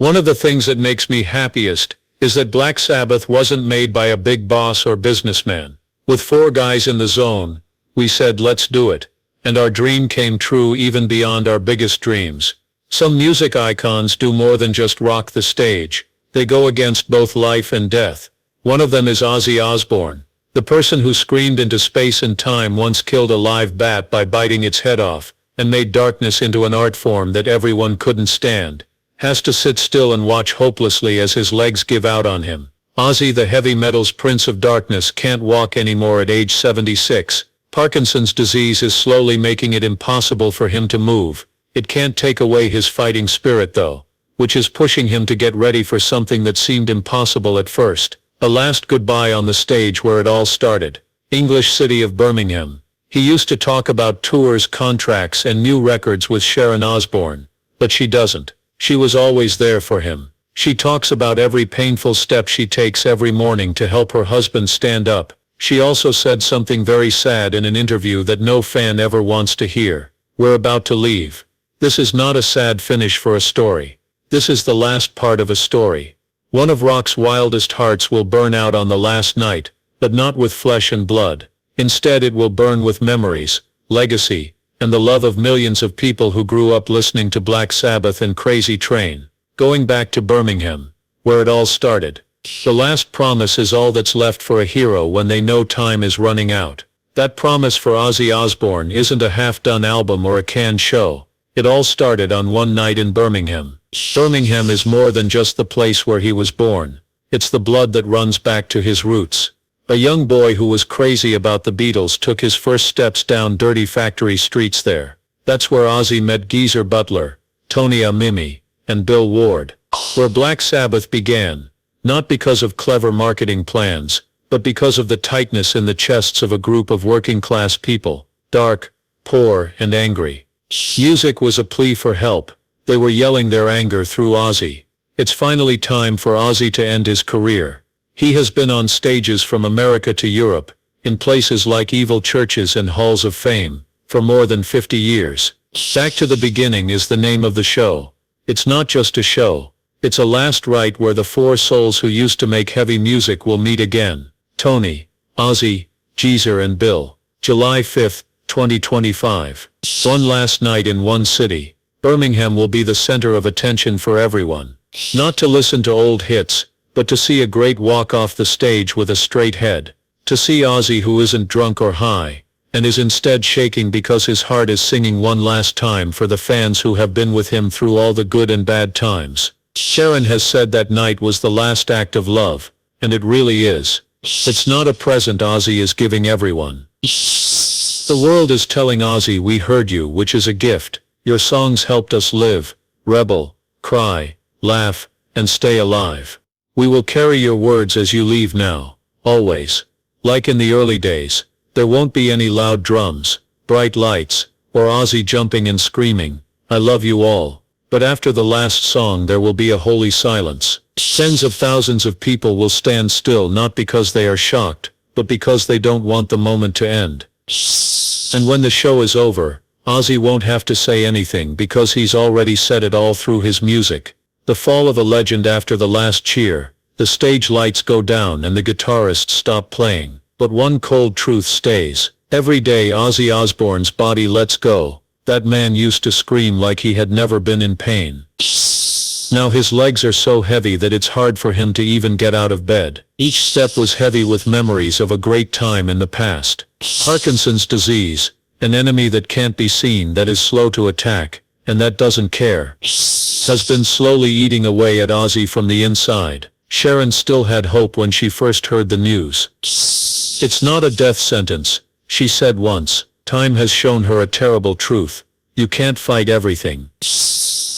One of the things that makes me happiest is that Black Sabbath wasn't made by a big boss or businessman. With four guys in the zone, we said let's do it, and our dream came true even beyond our biggest dreams. Some music icons do more than just rock the stage. They go against both life and death. One of them is Ozzy Osbourne. The person who screamed into space and time once killed a live bat by biting its head off, and made darkness into an art form that everyone couldn't stand, has to sit still and watch hopelessly as his legs give out on him. Ozzy, the heavy metal's Prince of Darkness, can't walk anymore at age 76. Parkinson's disease is slowly making it impossible for him to move. It can't take away his fighting spirit though, which is pushing him to get ready for something that seemed impossible at first. A last goodbye on the stage where it all started. English city of Birmingham. He used to talk about tours, contracts, and new records with Sharon Osbourne, but she doesn't. She was always there for him. She talks about every painful step she takes every morning to help her husband stand up. She also said something very sad in an interview that no fan ever wants to hear. We're about to leave. This is not a sad finish for a story. This is the last part of a story. One of rock's wildest hearts will burn out on the last night, but not with flesh and blood. Instead it will burn with memories, legacy, and the love of millions of people who grew up listening to Black Sabbath and Crazy Train. Going back to Birmingham, where it all started. The last promise is all that's left for a hero when they know time is running out. That promise for Ozzy Osbourne isn't a half-done album or a canned show. It all started on one night in Birmingham. Birmingham is more than just the place where he was born. It's the blood that runs back to his roots. A young boy who was crazy about the Beatles took his first steps down dirty factory streets there. That's where Ozzy met Geezer Butler, Tony Iommi, and Bill Ward. Where Black Sabbath began, not because of clever marketing plans, but because of the tightness in the chests of a group of working-class people, dark, poor, and angry. Music was a plea for help. They were yelling their anger through Ozzy. It's finally time for Ozzy to end his career. He has been on stages from America to Europe, in places like evil churches and halls of fame, for more than 50 years. Back to the Beginning is the name of the show. It's not just a show. It's a last rite where the four souls who used to make heavy music will meet again. Tony, Ozzy, Geezer and Bill. July 5, 2025. One last night in one city. Birmingham will be the center of attention for everyone. Not to listen to old hits, but to see a great walk off the stage with a straight head. To see Ozzy who isn't drunk or high, and is instead shaking because his heart is singing one last time for the fans who have been with him through all the good and bad times. Sharon has said that night was the last act of love, and it really is. It's not a present Ozzy is giving everyone. The world is telling Ozzy we heard you, which is a gift. Your songs helped us live, rebel, cry, laugh, and stay alive. We will carry your words as you leave now, always. Like in the early days, there won't be any loud drums, bright lights, or Ozzy jumping and screaming, I love you all. But after the last song there will be a holy silence. Tens of thousands of people will stand still not because they are shocked, but because they don't want the moment to end. And when the show is over, Ozzy won't have to say anything because he's already said it all through his music. The fall of a legend after the last cheer. The stage lights go down and the guitarists stop playing. But one cold truth stays. Every day Ozzy Osbourne's body lets go. That man used to scream like he had never been in pain. Now his legs are so heavy that it's hard for him to even get out of bed. Each step was heavy with memories of a great time in the past. Parkinson's disease, an enemy that can't be seen, that is slow to attack, and that doesn't care, has been slowly eating away at Ozzy from the inside. Sharon still had hope when she first heard the news. It's not a death sentence, she said once. Time has shown her a terrible truth. You can't fight everything.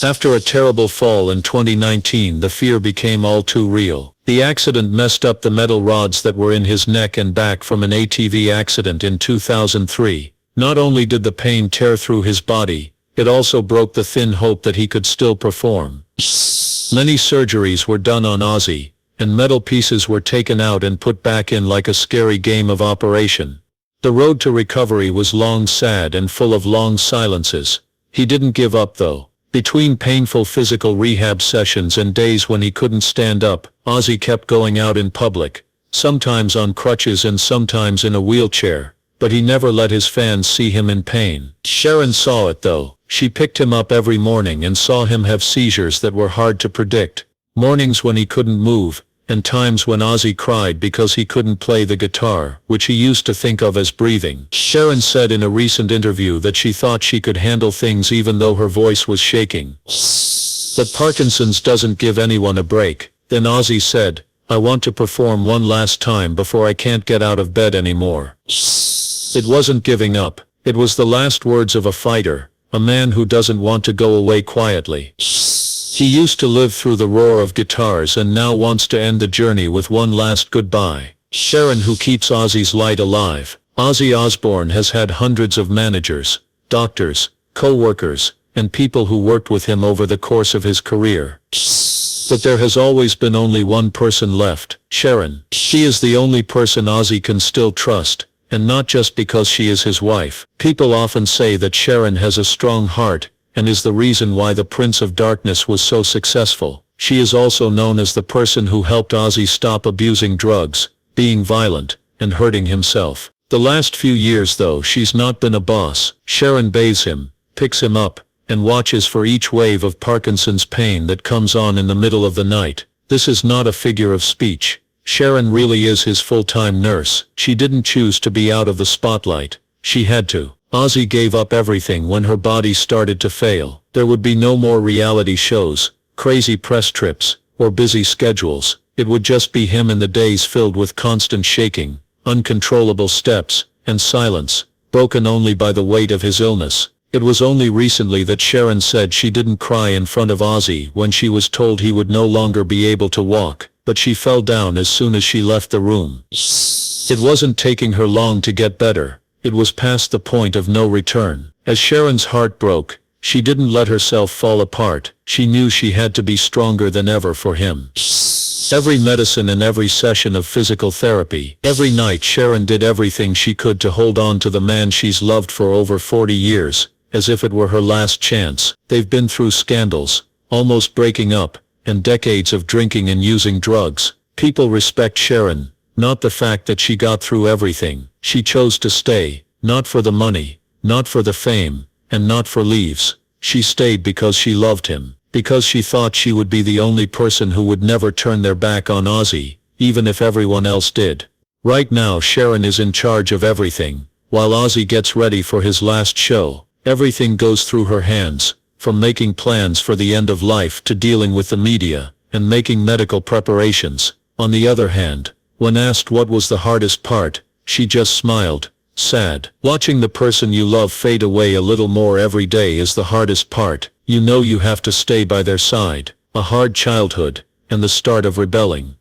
After a terrible fall in 2019, the fear became all too real. The accident messed up the metal rods that were in his neck and back from an ATV accident in 2003. Not only did the pain tear through his body, it also broke the thin hope that he could still perform. Many surgeries were done on Ozzy, and metal pieces were taken out and put back in like a scary game of operation. The road to recovery was long, sad, and full of long silences. He didn't give up though. Between painful physical rehab sessions and days when he couldn't stand up, Ozzy kept going out in public, sometimes on crutches and sometimes in a wheelchair, but he never let his fans see him in pain. Sharon saw it though. She picked him up every morning and saw him have seizures that were hard to predict. Mornings when he couldn't move, and times when Ozzy cried because he couldn't play the guitar, which he used to think of as breathing. Sharon said in a recent interview that she thought she could handle things even though her voice was shaking. But Parkinson's doesn't give anyone a break. Then Ozzy said, "I want to perform one last time before I can't get out of bed anymore." It wasn't giving up. It was the last words of a fighter, a man who doesn't want to go away quietly. He used to live through the roar of guitars and now wants to end the journey with one last goodbye. Sharon, who keeps Ozzy's light alive. Ozzy Osbourne has had hundreds of managers, doctors, co-workers, and people who worked with him over the course of his career. But there has always been only one person left, Sharon. She is the only person Ozzy can still trust, and not just because she is his wife. People often say that Sharon has a strong heart, and is the reason why the Prince of Darkness was so successful. She is also known as the person who helped Ozzy stop abusing drugs, being violent, and hurting himself. The last few years though, she's not been a boss. Sharon bathes him, picks him up, and watches for each wave of Parkinson's pain that comes on in the middle of the night. This is not a figure of speech. Sharon really is his full-time nurse. She didn't choose to be out of the spotlight. She had to. Ozzy gave up everything when her body started to fail. There would be no more reality shows, crazy press trips, or busy schedules. It would just be him in the days filled with constant shaking, uncontrollable steps, and silence, broken only by the weight of his illness. It was only recently that Sharon said she didn't cry in front of Ozzy when she was told he would no longer be able to walk, but she fell down as soon as she left the room. It wasn't taking her long to get better. It was past the point of no return. As Sharon's heart broke, she didn't let herself fall apart. She knew she had to be stronger than ever for him. Every medicine and every session of physical therapy, every night Sharon did everything she could to hold on to the man she's loved for over 40 years, as if it were her last chance. They've been through scandals, almost breaking up, and decades of drinking and using drugs. People respect Sharon, not the fact that she got through everything. She chose to stay, not for the money, not for the fame, and not for leaves. She stayed because she loved him, because she thought she would be the only person who would never turn their back on Ozzy, even if everyone else did. Right now Sharon is in charge of everything. While Ozzy gets ready for his last show, everything goes through her hands, from making plans for the end of life to dealing with the media, and making medical preparations. On the other hand, when asked what was the hardest part, she just smiled, sad. Watching the person you love fade away a little more every day is the hardest part. You know you have to stay by their side. A hard childhood, and the start of rebelling.